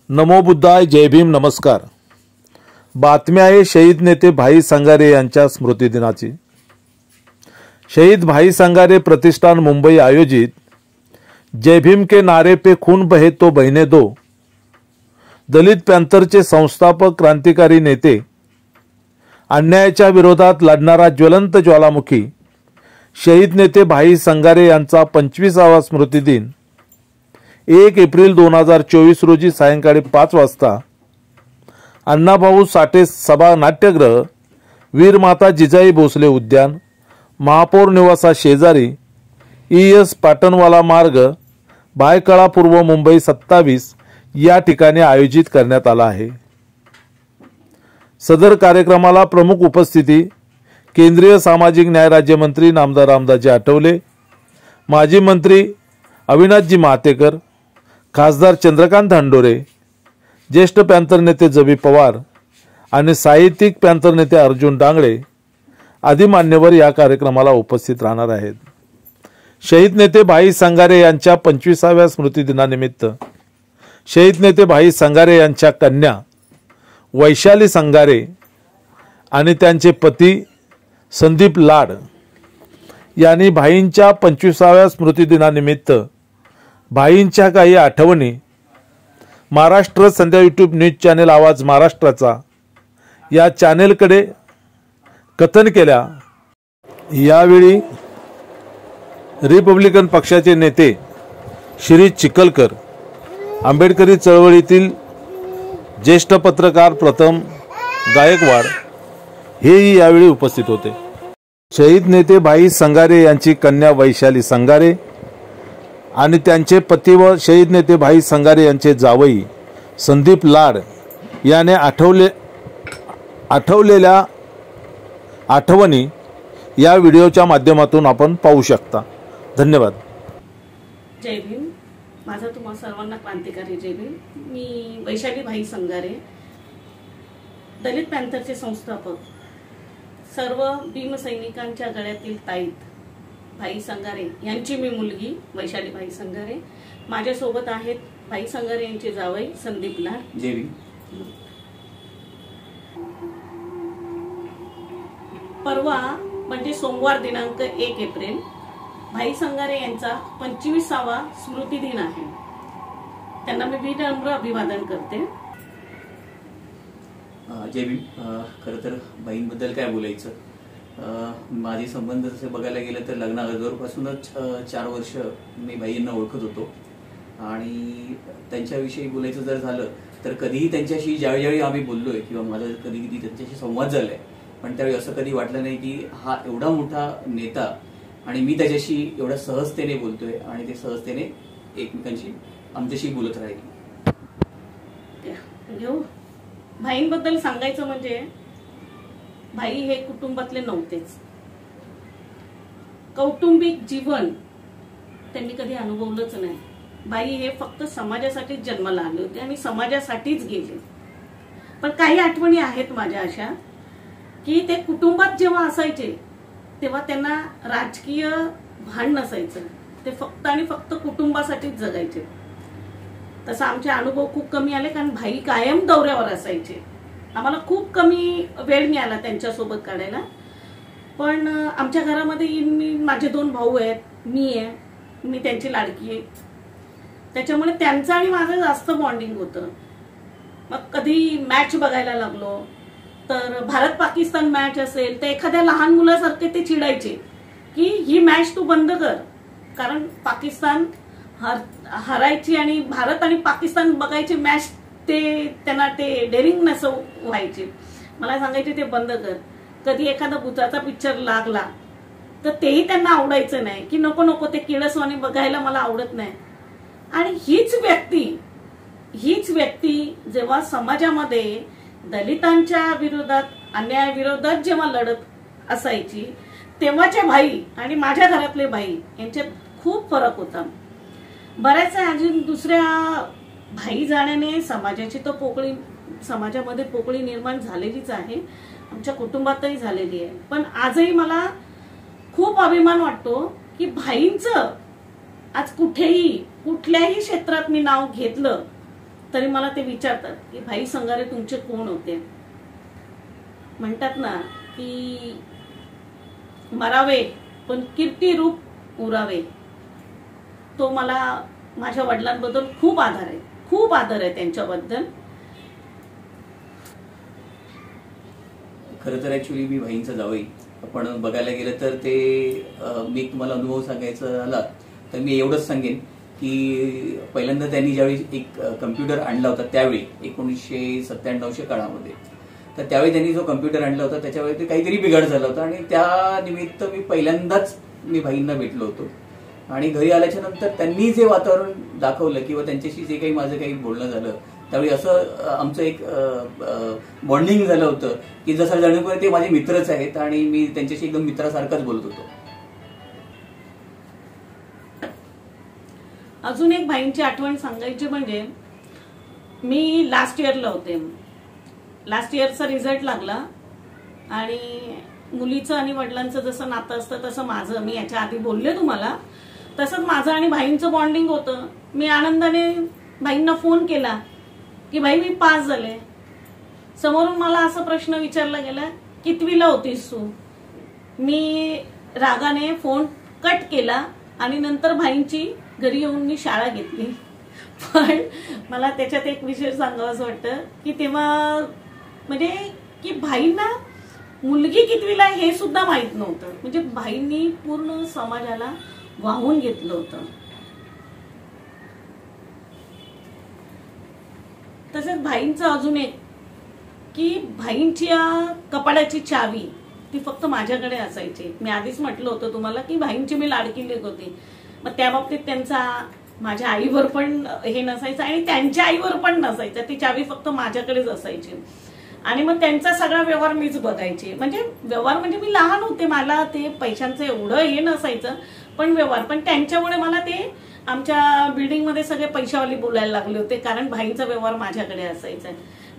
नमो बुद्धाय, जय भीम, नमस्कार। बातमी आहे शहीद नेते भाई संगारे यांच्या स्मृतिदिनाची। शहीद भाई संगारे प्रतिष्ठान मुंबई आयोजित जय भीम के नारे पे खून बहे तो बहने दो, दलित पॅंथरचे संस्थापक, क्रांतिकारी नेते, अन्यायाच्या विरोधात लढणारा ज्वलंत ज्वालामुखी शहीद नेते भाई संगारे यांचा 25वा स्मृतिदिन 1 एप्रिल 2024 रोजी सायंकाळी 5 वाजता अण्णाभाऊ साठे सभा नाट्यगृह, वीरमाता जिजाई भोसले उद्यान, महापौर निवासा शेजारी, ES पाटणवाला मार्ग, भायखळा पूर्व, मुंबई 27 या ठिकाणी आयोजित करण्यात आला आहे। सदर कार्यक्रमाला प्रमुख उपस्थिती केंद्रीय सामाजिक न्याय राज्यमंत्री नामदार रामदासजी आठवले, माजी मंत्री अविनाशजी महातेकर, खासदार चंद्रकांत धांडोरे, ज्येष्ठ पॅंथर नेते जबी पवार आणि साहित्यिक पॅंथर नेते अर्जुन डांगळे आदी मान्यवर या कार्यक्रमाला उपस्थित राहणार आहेत। शहीद नेते भाई संगारे यांच्या 25व्या स्मृतिदिनानिमित्त शहीद नेते भाई संगारे यांच्या कन्या वैशाली संगारे आणि त्यांचे पती संदीप लाड यांनी भाईंच्या 25व्या स्मृतिदिनानिमित्त भाईंच्या काही आठवणी महाराष्ट्र संध्या यूट्यूब न्यूज चॅनेल आवाज महाराष्ट्राचा या चॅनेलकडे कथन केल्या। यावेळी रिपब्लिकन पक्षाचे नेते श्री चिखलकर, आंबेडकरी चळवळीतील ज्येष्ठ पत्रकार प्रथम गायकवाड हेही यावेळी उपस्थित होते। शहीद नेते भाई संगारे यांची कन्या वैशाली संगारे आणि त्यांचे पती व शहीद नेते भाई संगारे यांचे जावई संदीप लाड याने आठवलेल्या आठवणी या व्हिडिओच्या माध्यमातून आपण पाहू शकता। धन्यवाद। जय भीम। माझा तुम्हा सर्वांना क्रांतिकारी जय भीम। मी वैशाली भाई संगारे, दलित पॅंथरचे संस्थापक, सर्व भीमसैनिकांच्या गळ्यातील ताईत भाई संगारे यांची मी मुलगी वैशाली भाई संगारे। माझ्या सोबत आहेत भाई संगारे यांचे जावई संदीप लाड। जय भीम। परवा म्हणजे सोमवार दिनांक 1 एप्रिल भाई संगारे यांचा 25वा स्मृतिदिन आहे। त्यांना मी विनम्र अभिवादन करते। जय भीम। खरं तर भाईंबद्दल काय बोलायचं, माझे संबंध जसे बघायला गेलं तर लग्नाअगोदरपासूनच 4 वर्ष मी भाईंना ओळखत होतो आणि त्यांच्याविषयी बोलायचं जर झालं तर कधीही त्यांच्याशी ज्यावेळी आम्ही बोललोय किंवा माझा कधी त्यांच्याशी संवाद झालाय, पण त्यावेळी असं कधी वाटलं नाही की हा एवढा मोठा नेता आणि मी त्याच्याशी एवढ्या सहजतेने बोलतोय आणि ते सहजतेने एकमेकांशी आमच्याशी बोलत राहील। भाईंबद्दल सांगायचं म्हणजे भाई हे कुटुंबातले नव्हतेच। कौटुंबिक जीवन त्यांनी कधी अनुभवलंच नाही। भाई हे फक्त समाजासाठी जन्माला आले होते आणि समाजासाठीच गेले। पण काही आठवणी आहेत माझ्या अशा की ते कुटुंबात जेव्हा असायचे तेव्हा त्यांना राजकीय भान नसायचं, ते फक्त आणि फक्त कुटुंबासाठीच जगायचे। तसा आमचे अनुभव खूप कमी आले, कारण भाई कायम दौऱ्यावर असायचे। आम्हाला खूप कमी वेळ मिळाला त्यांच्यासोबत काढायला, पण आमच्या घरामध्ये माझे 2 भाऊ आहेत, मी आहे, मी त्यांची लाडकी आहे, त्याच्यामुळे त्यांचं आणि माझं जास्त बॉन्डिंग होतं। मग कधी मॅच बघायला लागलो तर भारत पाकिस्तान मॅच असेल तर एखाद्या लहान मुलासारखे ते चिडायचे की ही मॅच तू बंद कर, कारण पाकिस्तान हरायची आणि भारत आणि पाकिस्तान बघायची मॅच, ते त्यांना ते डेअरिंग नसं व्हायचे। मला सांगायचे ते बंद कर। कधी एखादा भूताचा पिक्चर लागला तर तेही त्यांना आवडायचं नाही, की नको नको ते किळसवाणी बघायला मला आवडत नाही। आणि हीच व्यक्ती जेव्हा समाजामध्ये दलितांच्या विरोधात, अन्यायाविरोधात जेव्हा लढत असायची तेव्हाचे भाई आणि माझ्या घरातले भाई यांच्यात खूप फरक होता। बऱ्याच अजून दुसऱ्या भाई जाण्याने समाजाची तर समाजामध्ये पोकळी निर्माण झालेलीच आहे, आमच्या कुटुंबातही झालेली आहे। पण आजही मला खूप अभिमान वाटतो की भाईंचं आज कुठेही कुठल्याही क्षेत्रात मी नाव घेतलं तरी मला ते विचारतात की भाई संगारे तुमचे कोण होते. म्हणतात ना की मरावे पण कीर्तिरूप उरावे. तो मला माझ्या वडिलांबद्दल खूप आदर आहे, खूप आदर आहे त्यांच्याबद्दल. खरं तर ऍक्च्युली मी भाईंचा जावई, पण बघायला गेलं तर ते मी तुम्हाला अनुभव सांगायचा झाला तर मी एवढंच सांगेन की पहिल्यांदा त्यांनी ज्यावेळी एक कम्प्युटर आणला होता त्यावेळी 1997च्या काळामध्ये, तर त्यावेळी त्यांनी जो कम्प्युटर आणला होता त्याच्यावेळी ते काहीतरी बिघाड झाला होता आणि त्या निमित्त मी पहिल्यांदाच भाईंना भेटलो होतो. आणि घरी आल्याच्या नंतर त्यांनी जे वातावरण दाखवलं किंवा त्यांच्याशी जे काही माझं काही बोलणं झालं त्यावेळी असं आमचं एक बॉन्डिंग झालं होतं की जसं जणू ते माझे मित्रच आहेत आणि मी त्यांच्याशी एकदम मित्रासारखाच बोलत होतो. अजून एक भाईंची आठवण सांगायची म्हणजे मी लास्ट इयरला होते. लास्ट इयरचा रिझल्ट लागला आणि मुलीचं आणि वडिलांचं जसं नातं असतं तसं माझं, मी याच्या आधी बोलले तुम्हाला, तसंच माझं आणि भाईंचं बॉन्डिंग होतं. मी आनंदाने भाईंना फोन केला की भाई मी पास झाले. समोरून मला असा प्रश्न विचारला गेला कितवीला होतीस तू. मी रागाने फोन कट केला आणि नंतर भाईंची घरी येऊन मी शाळा घेतली. पण मला त्याच्यात एक विशेष सांगावंसं वाटतं की तेव्हा म्हणजे की भाईंना मुलगी कितवीला हे सुद्धा माहित नव्हतं. म्हणजे भाईंनी पूर्ण समाजाला वाहून घेतलं होतं. तसंच भाईंचं अजून एक की भाईंची कपाडाची चावी ती फक्त माझ्याकडे असायची. मी आधीच म्हटलं होतं तुम्हाला की भाईंची मी लाडकी लेक होती. मग त्या बाबतीत त्यांचा माझ्या आईवर पण हे नसायचं आणि त्यांच्या आईवर पण नसायचं. ती चावी फक्त माझ्याकडेच असायची आणि मग त्यांचा सगळा व्यवहार मीच बघायचे. म्हणजे व्यवहार म्हणजे मी लहान होते, मला ते पैशांचं एवढं हे नसायचं, पण व्यवहार. पण त्यांच्यामुळे मला ते आमच्या बिल्डिंगमध्ये सगळे पैशावाली बोलायला लागले होते कारण भाईंचा व्यवहार माझ्याकडे असायचा.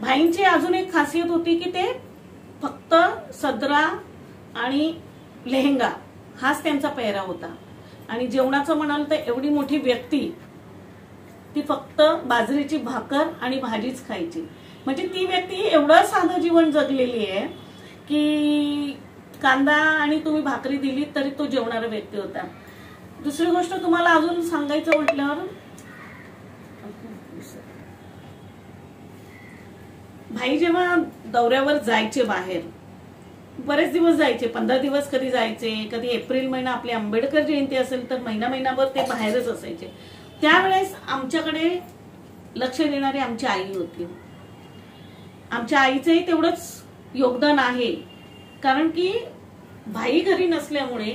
भाईंची अजून एक खासियत होती की ते फक्त सदरा आणि लेहंगा हाच त्यांचा पेहराव होता. आणि जेवणाचं म्हणाल तर एवढी मोठी व्यक्ती ती फक्त बाजरीची भाकर आणि भाजीच खायची. म्हणजे ती व्यक्ती एवढं साधं जीवन जगलेली आहे की कांदा आणि तुम्ही भाकरी दिली तरी तो जेवणारा व्यक्ती होता. दुसरी गोष्ट तुम्हाला अजून सांगायचं म्हटल्यावर भाई जेव्हा दौऱ्यावर जायचे बाहेर, बरेच दिवस जायचे, 15 दिवस कधी जायचे, कधी एप्रिल महिना आपली आंबेडकर जयंती असेल तर महिनाभर ते बाहेरच असायचे. त्यावेळेस आमच्याकडे लक्ष देणारी आमची आई होती. आमच्या आईचंही तेवढंच योगदान आहे कारण की भाई घरी नसल्यामुळे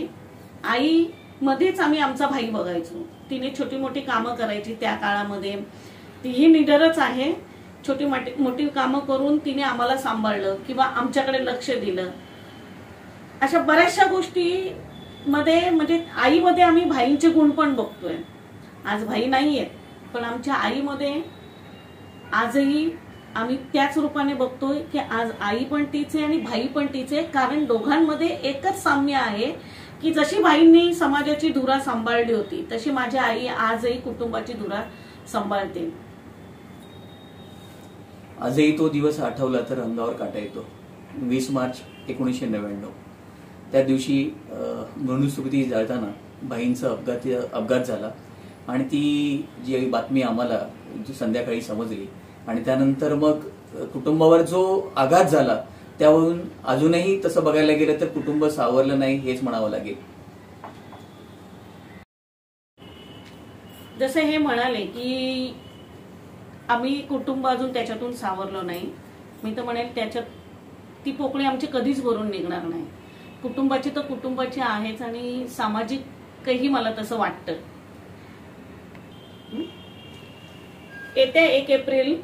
आई मध्येच आम्ही आमचा भाई बघायचो. तिने छोटी मोठी कामं करायची त्या काळामध्ये. तीही निडरच आहे. छोटी मोठी कामं करून तिने आम्हाला सांभाळलं किंवा आमच्याकडे लक्ष दिलं. अशा बऱ्याचशा गोष्टी मध्ये म्हणजे आईमध्ये आम्ही भाईंचे गुण पण बघतोय. आज भाई नाहीये पण आमच्या आईमध्ये आजही आम्ही त्याच रूपाने बघतोय की आज आई पण तीच आहे आणि भाई पण तीच आहे. कारण दोघांमध्ये एकच साम्य आहे की जशी भाईंनी समाजाची धुरा सांभाळली होती तशी माझी आई आजही कुटुंबाची धुरा सांभाळते. आजही तो दिवस आठवला तर अंगावर काटा येतो. 20 मार्च 1999 त्या दिवशी मनुस्मृती जाळताना भाईंचा अपघात झाला आणि ती जी बातमी आम्हाला संध्याकाळी समजली आणि त्यानंतर मग कुटुंबावर जो आघात झाला त्यावरून अजूनही तसं बघायला गेलं तर कुटुंब सावरलं नाही हेच म्हणावं लागेल. जसे हे म्हणाले की आम्ही कुटुंब अजून त्याच्यातून सावरलो नाही, मी तर म्हणेल त्याच्यात ती पोकळी आमची कधीच भरून निघणार नाही. कुटुंबाची तर कुटुंबाची आहेच आणि सामाजिकही मला तसं वाटतं. येत्या 1 एप्रिल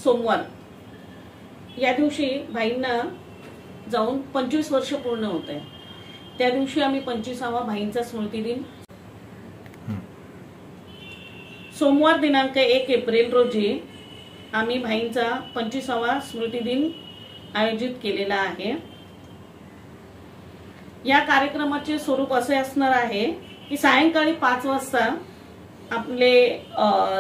सोमवार या दिवशी भाईंना जाऊन 25 वर्ष पूर्ण होत आहे. त्या दिवशी आम्ही 25वा भाईंचा स्मृती दिन सोमवार दिनांक 1 एप्रिल रोजी आम्ही भाईंचा 25वा स्मृती दिन आयोजित केलेला आहे. या कार्यक्रमाचे स्वरूप असे असणार आहे की सायंकाळी 5 वाजता आपले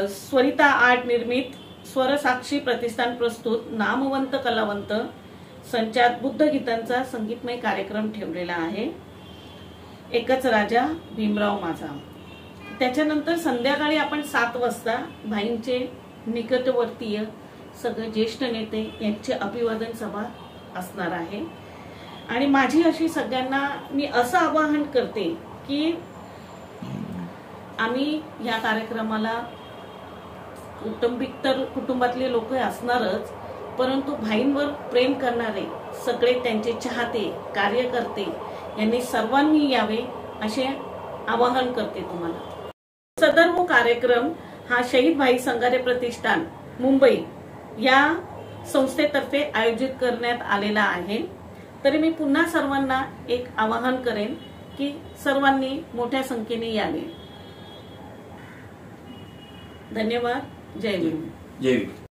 स्वरिता आर्ट निर्मित स्वरसाक्षी प्रतिष्ठान प्रस्तुत नामवंत कलावंत संचात बुद्ध गीतांचा संगीतमय कार्यक्रम ठेवलेला आहे, एकच राजा भीमराव माझा. त्याच्यानंतर संध्याकाळी आपण 7 वाजता भाईंचे निकटवर्तीय सगळे ज्येष्ठ नेते यांचे अभिवादन सभा असणार आहे. आणि माझी अशी सगळ्यांना मी असं आवाहन करते की आम्ही या कार्यक्रमाला कौटुंबिक तर कुटुंबातले लोक असणारच, परंतु भाईंवर प्रेम करणारे सगळे त्यांचे चाहते कार्यकर्ते यांनी सर्वांनी यावे असे आवाहन करते तुम्हाला. सदर कार्यक्रम हा शहीद भाई संगारे प्रतिष्ठान मुंबई या संस्थेतर्फे आयोजित करण्यात आलेला आहे. तरी मी पुन्हा सर्वांना एक आवाहन करेन की सर्वांनी मोठ्या संख्येने यावे. धन्यवाद. जय भीम. जय भीम.